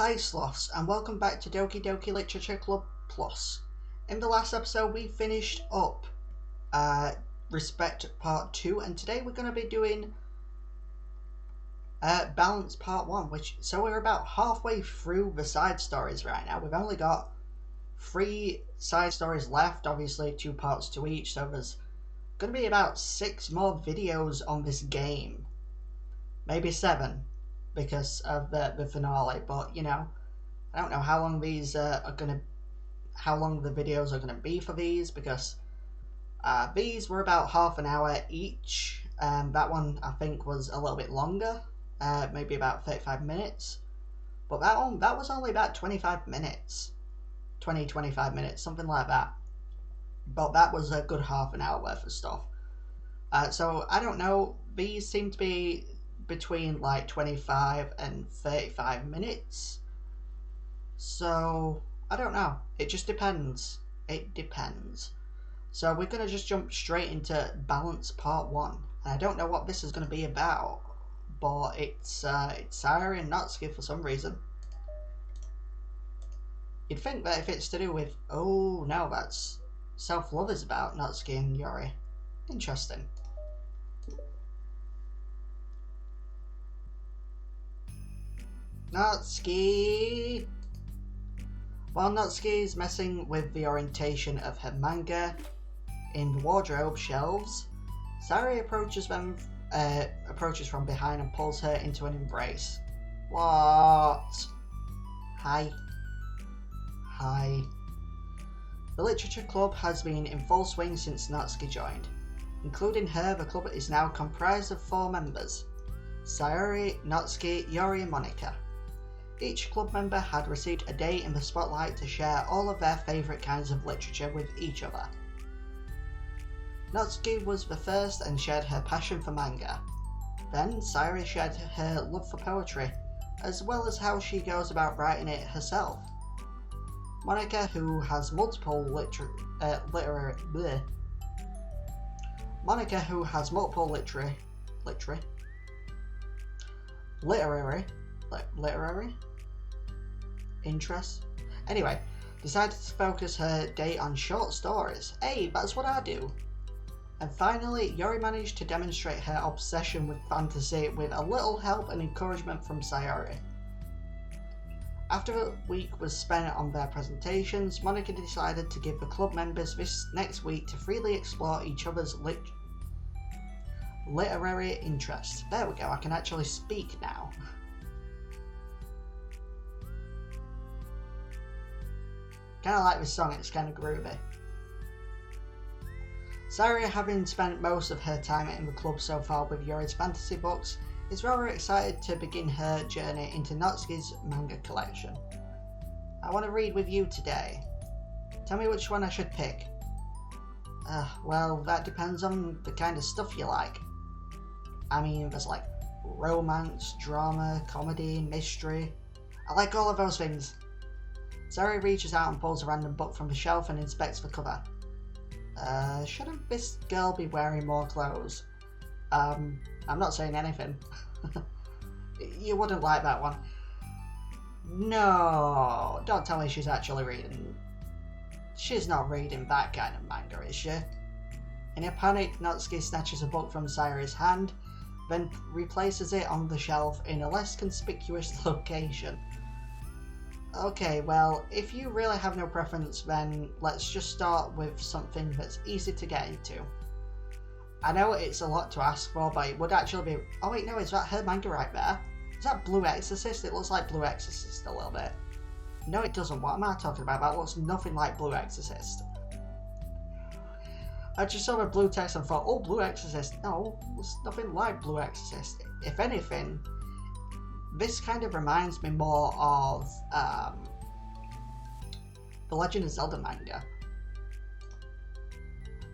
Hi Sloths, and welcome back to Doki Literature Club Plus. In the last episode we finished up Respect Part 2, and today we're going to be doing Balance Part 1, so we're about halfway through the side stories right now. We've only got 3 side stories left, obviously 2 parts to each, so there's going to be about 6 more videos on this game. Maybe 7. Because of the finale, but you know, I don't know how long these how long the videos are gonna be for these, because these were about half an hour each. That one I think was a little bit longer, maybe about 35 minutes, but that was only about 25 minutes, 25 minutes, something like that. But that was a good half an hour worth of stuff. So I don't know. These seem to be between like 25 and 35 minutes, so I don't know, it just depends. So we're gonna just jump straight into Balance Part 1, and I don't know what this is gonna be about, but it's Sayori and Natsuki for some reason. You'd think that if it's to do with, oh no, that's self-love is about Natsuki and Yori. Interesting. Natsuki! While Natsuki is messing with the orientation of her manga in the wardrobe shelves, Sayori approaches from behind and pulls her into an embrace. What? Hi. The Literature Club has been in full swing since Natsuki joined. Including her, the club is now comprised of 4 members: Sayori, Natsuki, Yori and Monika. Each club member had received a day in the spotlight to share all of their favourite kinds of literature with each other. Natsuki was the first and shared her passion for manga. Then Sayori shared her love for poetry, as well as how she goes about writing it herself. Monika, who has multiple literary interests. Anyway, decided to focus her day on short stories. Hey, that's what I do. And finally, Yori managed to demonstrate her obsession with fantasy with a little help and encouragement from Sayori. After a week was spent on their presentations, Monika decided to give the club members this next week to freely explore each other's literary interests. There we go, I can actually speak now. Kind of like this song, it's kind of groovy. Sayori, having spent most of her time in the club so far with Yori's fantasy books, is rather excited to begin her journey into Natsuki's manga collection. I want to read with you today. Tell me which one I should pick. Well, that depends on the kind of stuff you like. I mean, there's like romance, drama, comedy, mystery. I like all of those things. Sayori reaches out and pulls a random book from the shelf and inspects the cover. Shouldn't this girl be wearing more clothes? I'm not saying anything. You wouldn't like that one. No, don't tell me she's actually reading. She's not reading that kind of manga, is she? In a panic, Natsuki snatches a book from Sayori's hand, then replaces it on the shelf in a less conspicuous location. Okay, well, if you really have no preference, then let's just start with something that's easy to get into. I know it's a lot to ask for, but it would actually be... Oh wait, no, is that her manga right there? Is that Blue Exorcist? It looks like Blue Exorcist a little bit. No, it doesn't. What am I talking about? That looks nothing like Blue Exorcist. I just saw the blue text and thought, oh, Blue Exorcist. No, it's nothing like Blue Exorcist. If anything, this kind of reminds me more of the Legend of Zelda manga.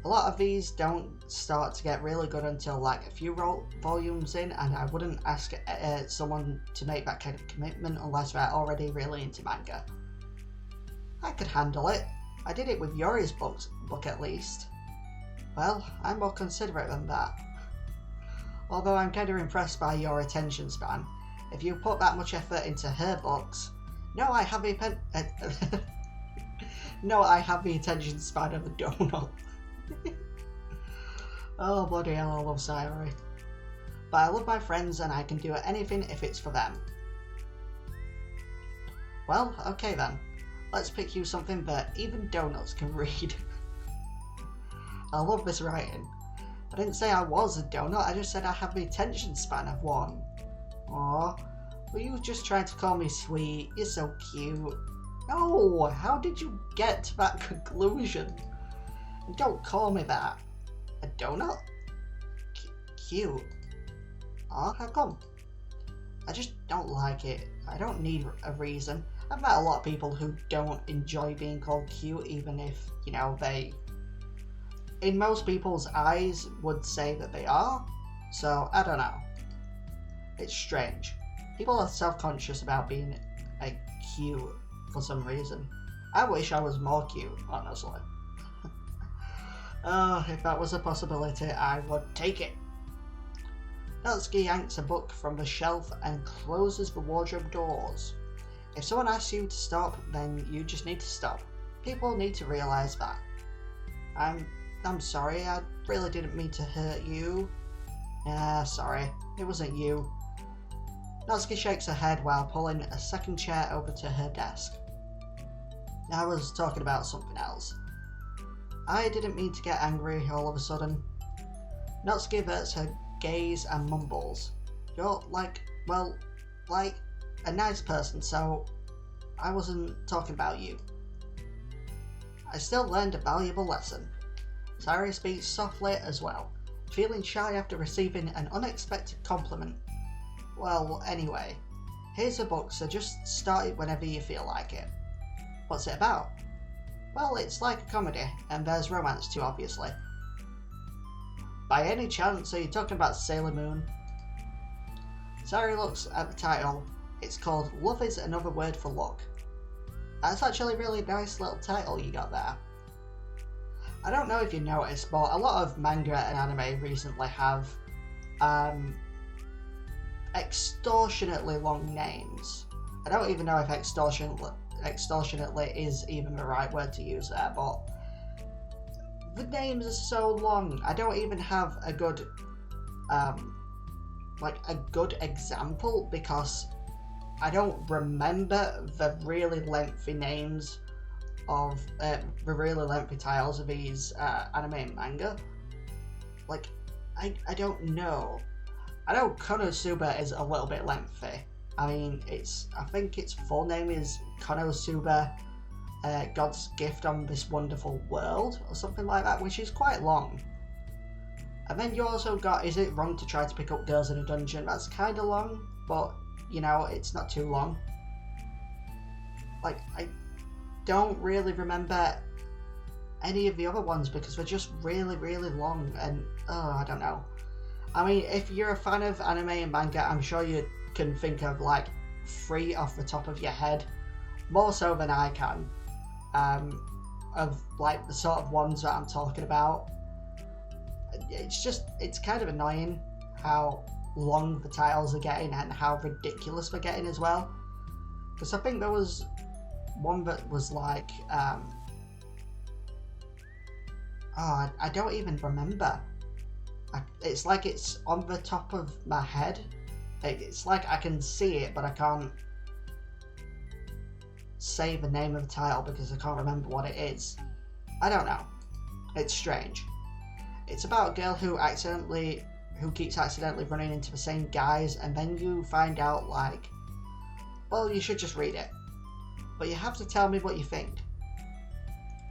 A lot of these don't start to get really good until like a few volumes in, and I wouldn't ask someone to make that kind of commitment unless they're already really into manga. I could handle it. I did it with Yori's book at least. Well, I'm more considerate than that. Although I'm kind of impressed by your attention span. If you put that much effort into her books, No, I have the no, I have the attention span of a donut. Oh, bloody hell, I love Sayori. But I love my friends and I can do anything if it's for them. Well, okay then. Let's pick you something that even donuts can read. I love this writing. I didn't say I was a donut, I just said I have the attention span of one. Aww, were you just trying to call me sweet? You're so cute. No, how did you get to that conclusion? And don't call me that. A donut? Cute. Aw, how come? I just don't like it. I don't need a reason. I've met a lot of people who don't enjoy being called cute, even if, you know, they, in most people's eyes, would say that they are. So, I don't know. It's strange. People are self-conscious about being cute for some reason. I wish I was more cute, honestly. Oh, if that was a possibility, I would take it. Natsuki yanks a book from the shelf and closes the wardrobe doors. If someone asks you to stop, then you just need to stop. People need to realise that. I'm sorry, I really didn't mean to hurt you. Sorry, it wasn't you. Natsuki shakes her head while pulling a second chair over to her desk. I was talking about something else. I didn't mean to get angry all of a sudden. Natsuki averts her gaze and mumbles. You're like a nice person, so I wasn't talking about you. I still learned a valuable lesson. Sayori speaks softly as well, feeling shy after receiving an unexpected compliment. Well, anyway, here's a book, so just start it whenever you feel like it. What's it about? Well, it's like a comedy, and there's romance too, obviously. By any chance, are you talking about Sailor Moon? Sayori looks at the title. It's called Love is Another Word for Luck. That's actually a really nice little title you got there. I don't know if you noticed, but a lot of manga and anime recently have extortionately long names. I don't even know if extortionately is even the right word to use there, but the names are so long. I don't even have a good example because I don't remember the really lengthy names of the really lengthy titles of these anime and manga. Like, I don't know. I know Konosuba is a little bit lengthy. I mean, I think its full name is Konosuba, God's Gift on This Wonderful World, or something like that, which is quite long. And then you also got Is It Wrong to Try to Pick Up Girls in a Dungeon? That's kind of long, but, you know, it's not too long. Like, I don't really remember any of the other ones because they're just really, really long, and, I don't know. I mean, if you're a fan of anime and manga, I'm sure you can think of like 3 off the top of your head, more so than I can, of like the sort of ones that I'm talking about. It's kind of annoying how long the titles are getting and how ridiculous they're getting as well. Because I think there was one that was like, I don't even remember. It's like it's on the top of my head. It's like I can see it, but I can't say the name of the title because I can't remember what it is. I don't know. It's strange. It's about a girl who keeps accidentally running into the same guys, and then you find out, like, well, you should just read it. But you have to tell me what you think.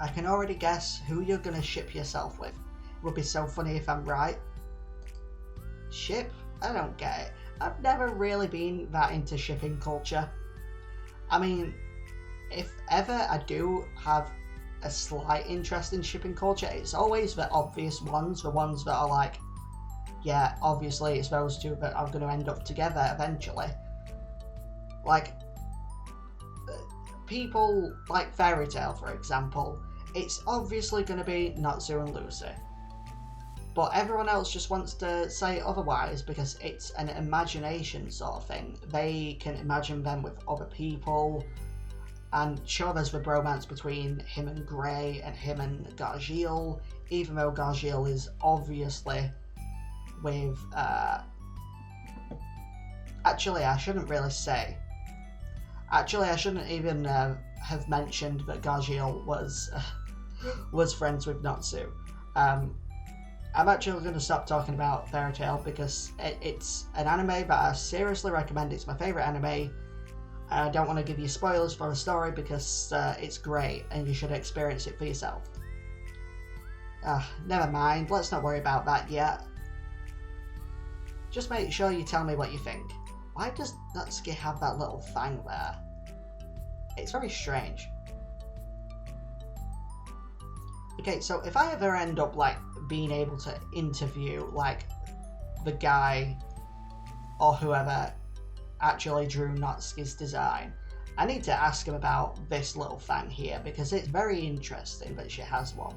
I can already guess who you're gonna ship yourself with. It would be so funny if I'm right. Ship? I don't get it. I've never really been that into shipping culture. I mean, if ever I do have a slight interest in shipping culture, it's always the obvious ones, the ones that are like, yeah, obviously it's those two that are going to end up together eventually. Like, people like Fairy Tail, for example, it's obviously going to be Natsu and Lucy. But everyone else just wants to say otherwise because it's an imagination sort of thing. They can imagine them with other people, and sure, there's the bromance between him and Grey and him and Gargiel, even though Gargiel is obviously with actually I shouldn't really say. Actually, I shouldn't even have mentioned that Gargiel was friends with Natsu. I'm actually going to stop talking about Fairy Tail because it's an anime that I seriously recommend. It's my favourite anime. I don't want to give you spoilers for the story because it's great and you should experience it for yourself. Never mind, let's not worry about that yet. Just make sure you tell me what you think. Why does Natsuki have that little fang there? It's very strange. Okay, so if I ever end up like being able to interview like the guy or whoever actually drew Natsuki's design, I need to ask him about this little fang here because it's very interesting that she has one.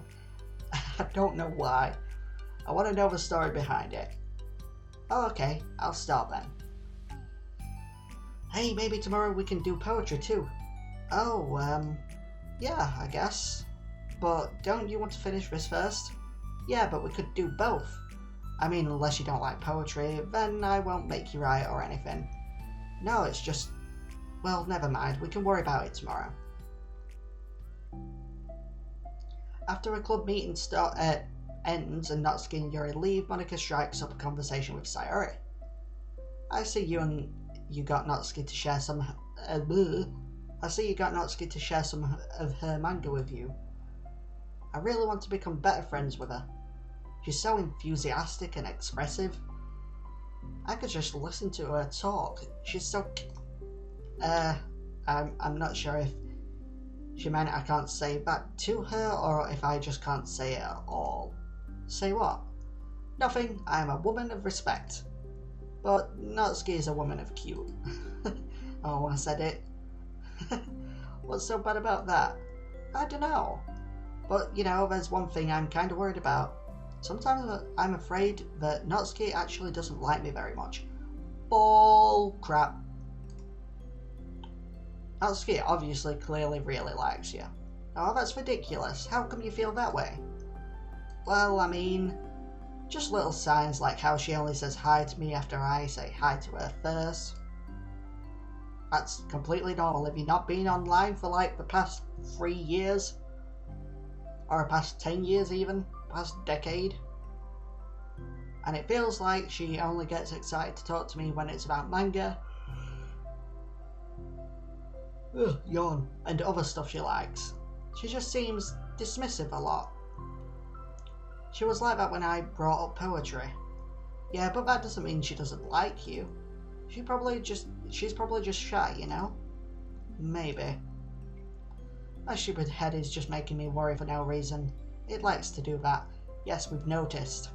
I don't know why. I want to know the story behind it. Oh, okay, I'll start then. Hey, maybe tomorrow we can do poetry too. Oh, yeah, I guess. But don't you want to finish this first? Yeah, but we could do both. I mean, unless you don't like poetry, then I won't make you write or anything. No, it's just... Well, never mind, we can worry about it tomorrow. After a club meeting ends and Natsuki and Yuri leave, Monika strikes up a conversation with Sayori. I see you got Natsuki to share some... I see you got Natsuki to share some of her manga with you. I really want to become better friends with her. She's so enthusiastic and expressive. I could just listen to her talk. She's so... I'm not sure if she meant I can't say that to her or if I just can't say it at all. Say what? Nothing, I am a woman of respect. But Natsuki is a woman of cute. Oh, I said it. What's so bad about that? I don't know. But, you know, there's one thing I'm kind of worried about. Sometimes I'm afraid that Natsuki actually doesn't like me very much. Bull crap. Natsuki obviously clearly really likes you. Oh, that's ridiculous. How come you feel that way? Well, I mean, just little signs like how she only says hi to me after I say hi to her first. That's completely normal. Have you not been online for like the past 3 years? Or past 10 years even? Past decade? And it feels like she only gets excited to talk to me when it's about manga. Ugh, yawn. And other stuff she likes. She just seems dismissive a lot. She was like that when I brought up poetry. Yeah, but that doesn't mean she doesn't like you. She's probably just shy, you know? Maybe. My stupid head is just making me worry for no reason. It likes to do that. Yes, we've noticed.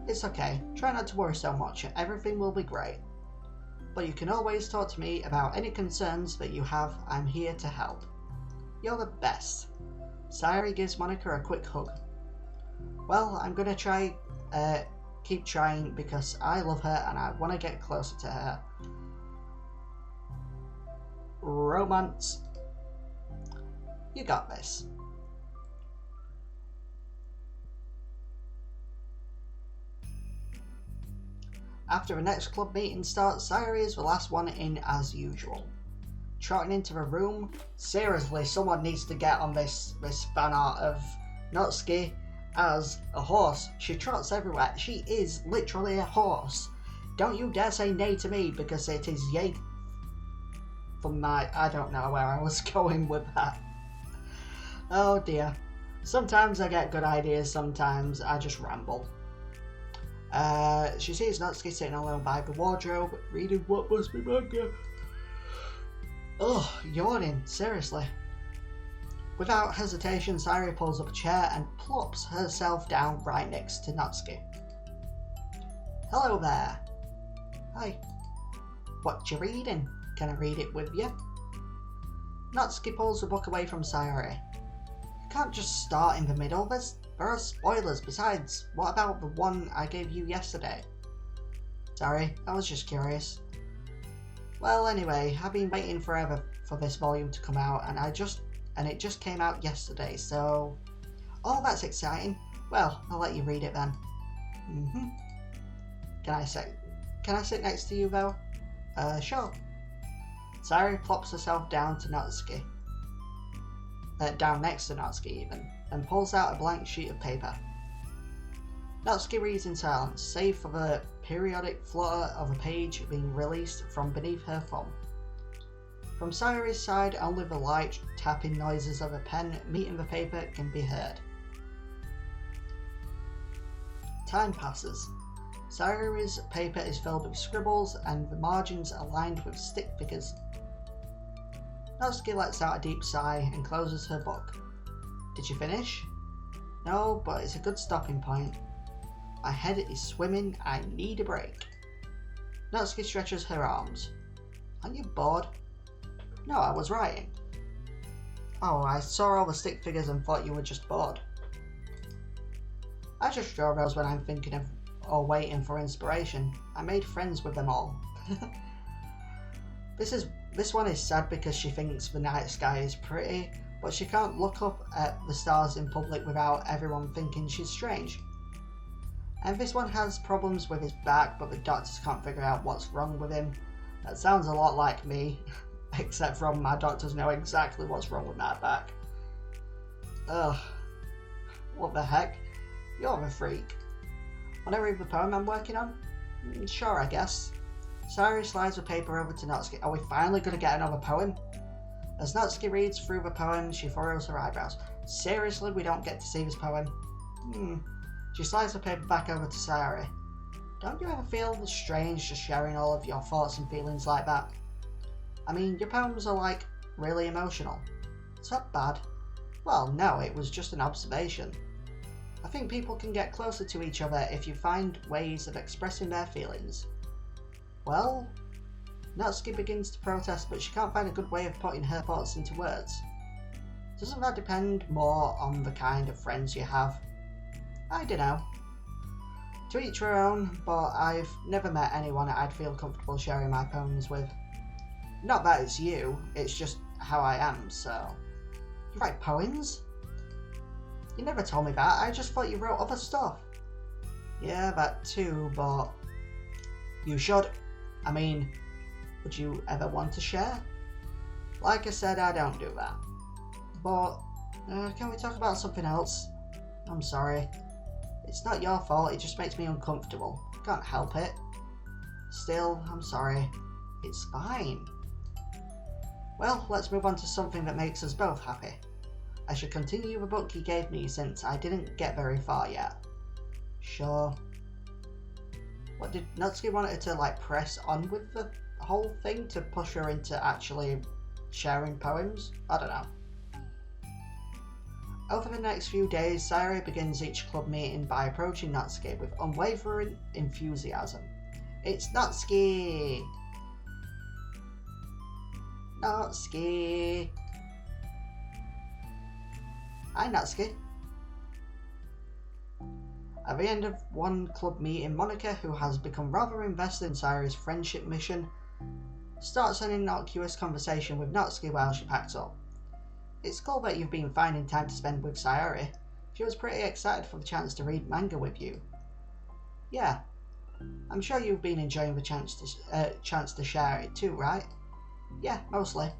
It's okay. Try not to worry so much. Everything will be great. But you can always talk to me about any concerns that you have. I'm here to help. You're the best. Sayori gives Monika a quick hug. Well, I'm gonna try, keep trying because I love her and I want to get closer to her. Romance. You got this. After the next club meeting starts, Sayori is the last one in as usual. Trotting into the room, seriously, someone needs to get on this fan art of Natsuki as a horse. She trots everywhere. She is literally a horse. Don't you dare say nay to me because it is yay from my... I don't know where I was going with that. Oh dear. Sometimes I get good ideas, sometimes I just ramble. She sees Natsuki sitting alone by the wardrobe, reading what must be manga. Ugh, yawning, seriously. Without hesitation, Sayori pulls up a chair and plops herself down right next to Natsuki. Hello there. Hi. What you reading? Can I read it with you? Natsuki pulls the book away from Sayori. You can't just start in the middle, there are spoilers. Besides, what about the one I gave you yesterday? Sorry, I was just curious. Well, anyway, I've been waiting forever for this volume to come out, and it just came out yesterday, so... Oh, that's exciting. Well, I'll let you read it then. Can I sit next to you, though? Sure. Sayori plops herself down to Natsuki. Down next to Natsuki, even, and pulls out a blank sheet of paper. Natsuki reads in silence, save for the periodic flutter of a page being released from beneath her thumb. From Sayori's side, only the light tapping noises of a pen meeting the paper can be heard. Time passes. Sayori's paper is filled with scribbles and the margins are lined with stick figures. Natsuki lets out a deep sigh and closes her book. Did you finish? No, but it's a good stopping point. My head is swimming, I need a break. Natsuki stretches her arms. Aren't you bored? No, I was writing. Oh, I saw all the stick figures and thought you were just bored. I just draw those when I'm thinking of or waiting for inspiration. I made friends with them all. This one is sad because she thinks the night sky is pretty, but she can't look up at the stars in public without everyone thinking she's strange. And this one has problems with his back, but the doctors can't figure out what's wrong with him. That sounds a lot like me, except from my doctors know exactly what's wrong with my back. Ugh. What the heck? You're a freak. Wanna read the poem I'm working on? Sure, I guess. Sayori slides the paper over to Natsuki. Are we finally gonna get another poem? As Natsuki reads through the poem, she furrows her eyebrows. Seriously, we don't get to see this poem? She slides the paper back over to Sayori. Don't you ever feel strange just sharing all of your thoughts and feelings like that? I mean, your poems are like really emotional. Is that bad? Well, no, it was just an observation. I think people can get closer to each other if you find ways of expressing their feelings. Well, Natsuki begins to protest, but she can't find a good way of putting her thoughts into words. Doesn't that depend more on the kind of friends you have? I dunno. To each their own, but I've never met anyone I'd feel comfortable sharing my poems with. Not that it's you, it's just how I am, so... You write poems? You never told me that, I just thought you wrote other stuff. Yeah, that too, but... You should. I mean, would you ever want to share? Like I said, I don't do that. But, can we talk about something else? I'm sorry. It's not your fault, it just makes me uncomfortable. Can't help it. Still, I'm sorry. It's fine. Well, let's move on to something that makes us both happy. I should continue the book you gave me since I didn't get very far yet. Sure. What, did Natsuki want her to like press on with the whole thing to push her into actually sharing poems? I don't know. Over the next few days, Sayori begins each club meeting by approaching Natsuki with unwavering enthusiasm. It's Natsuki! Natsuki! Hi, Natsuki. At the end of one club meeting, Monica, who has become rather invested in Sayori's friendship mission, starts an innocuous conversation with Natsuki while she packs up. It's cool that you've been finding time to spend with Sayori. She was pretty excited for the chance to read manga with you. Yeah. I'm sure you've been enjoying the chance to share it too, right? Yeah, mostly.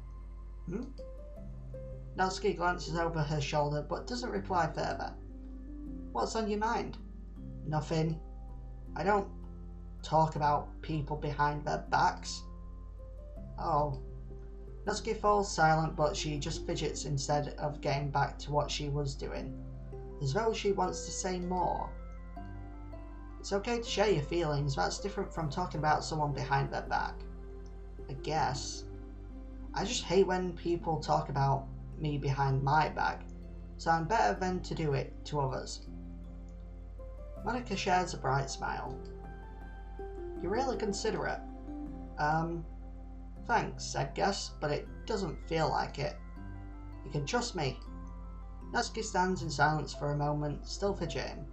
Natsuki glances over her shoulder but doesn't reply further. What's on your mind? Nothing. I don't talk about people behind their backs. Oh. Natsuki falls silent, but she just fidgets instead of getting back to what she was doing, as though she wants to say more. It's okay to share your feelings, that's different from talking about someone behind their back. I guess. I just hate when people talk about me behind my back, so I'm better than to do it to others. Monica shares a bright smile. You're really considerate. Thanks, I guess, but it doesn't feel like it. You can trust me. Natsuki stands in silence for a moment, still fidgeting.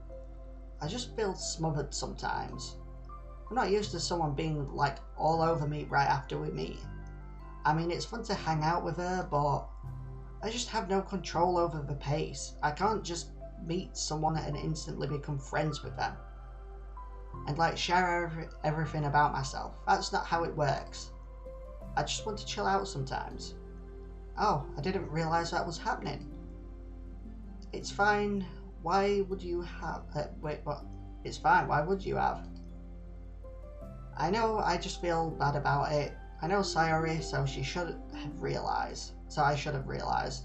I just feel smothered sometimes. I'm not used to someone being like all over me right after we meet. I mean, it's fun to hang out with her, but I just have no control over the pace. I can't just meet someone and instantly become friends with them. And like share everything about myself. That's not how it works. I just want to chill out sometimes. Oh, I didn't realise that was happening. It's fine. Why would you have... wait, what? It's fine. Why would you have? I know, I just feel bad about it. I know Sayori, so she should have realised. So I should have realised.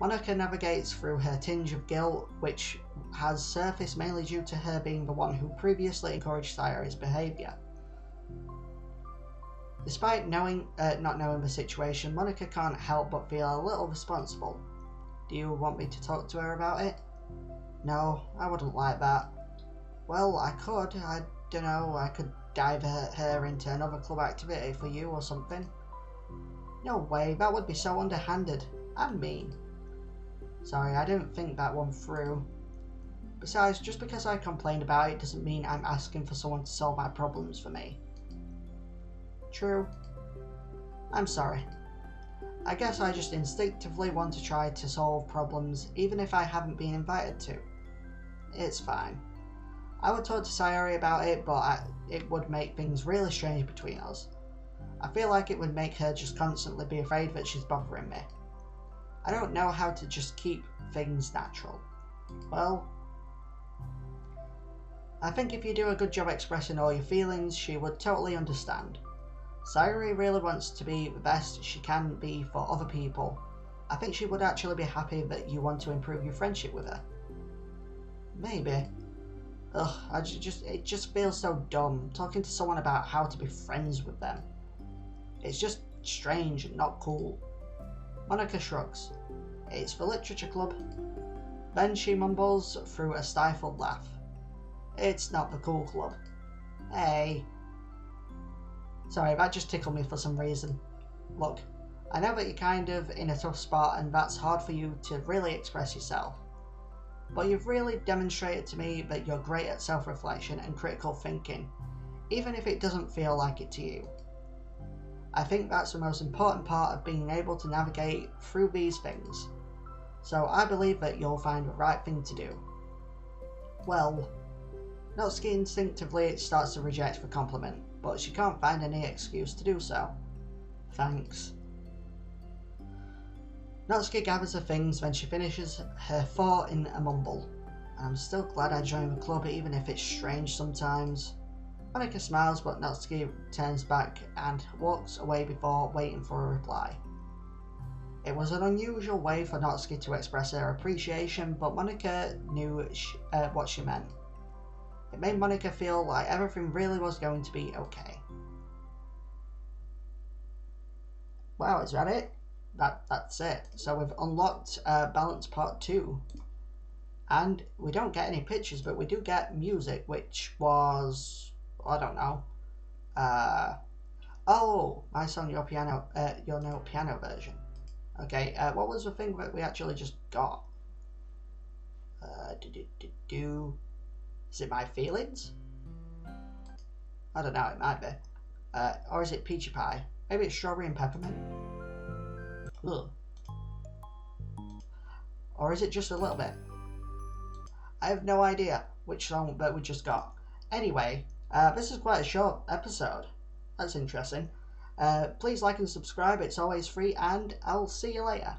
Monika navigates through her tinge of guilt, which has surfaced mainly due to her being the one who previously encouraged Sayori's behaviour. Despite not knowing the situation, Monika can't help but feel a little responsible. Do you want me to talk to her about it? No, I wouldn't like that. Well, I could. I don't know, I could divert her into another club activity for you or something. No way, that would be so underhanded and mean. Sorry, I didn't think that one through. Besides, just because I complained about it doesn't mean I'm asking for someone to solve my problems for me. True. I'm sorry. I guess I just instinctively want to try to solve problems even if I haven't been invited to. It's fine. I would talk to Sayori about it, but it would make things really strange between us. I feel like it would make her just constantly be afraid that she's bothering me. I don't know how to just keep things natural. Well, I think if you do a good job expressing all your feelings, she would totally understand. Sayori really wants to be the best she can be for other people. I think she would actually be happy that you want to improve your friendship with her. Maybe. Ugh, it just feels so dumb, talking to someone about how to be friends with them. It's just strange and not cool. Monika shrugs. It's the literature club. Then she mumbles through a stifled laugh. It's not the cool club. Hey. Sorry, that just tickled me for some reason. Look, I know that you're kind of in a tough spot and that's hard for you to really express yourself. But you've really demonstrated to me that you're great at self-reflection and critical thinking, even if it doesn't feel like it to you. I think that's the most important part of being able to navigate through these things. So I believe that you'll find the right thing to do. Well, Natsuki instinctively starts to reject the compliment, but she can't find any excuse to do so. Thanks. Natsuki gathers her things when she finishes her thought in a mumble. I'm still glad I joined the club even if it's strange sometimes. Monika smiles but Natsuki turns back and walks away before waiting for a reply. It was an unusual way for Natsuki to express her appreciation, but Monika knew what she meant. It made Monika feel like everything really was going to be okay. Wow, is that it? That's it. So we've unlocked Balance Part 2. And we don't get any pictures, but we do get music, which was... I don't know. Oh, My Song, Your Piano, Your Note piano version. Okay, what was the thing that we actually just got? Is it My Feelings? I don't know, it might be. Or is it Peachy Pie? Maybe it's Strawberry and Peppermint? Ugh. Or is it just a little bit? I have no idea which song that we just got. Anyway, this is quite a short episode. That's interesting. Please like and subscribe, it's always free, and I'll see you later.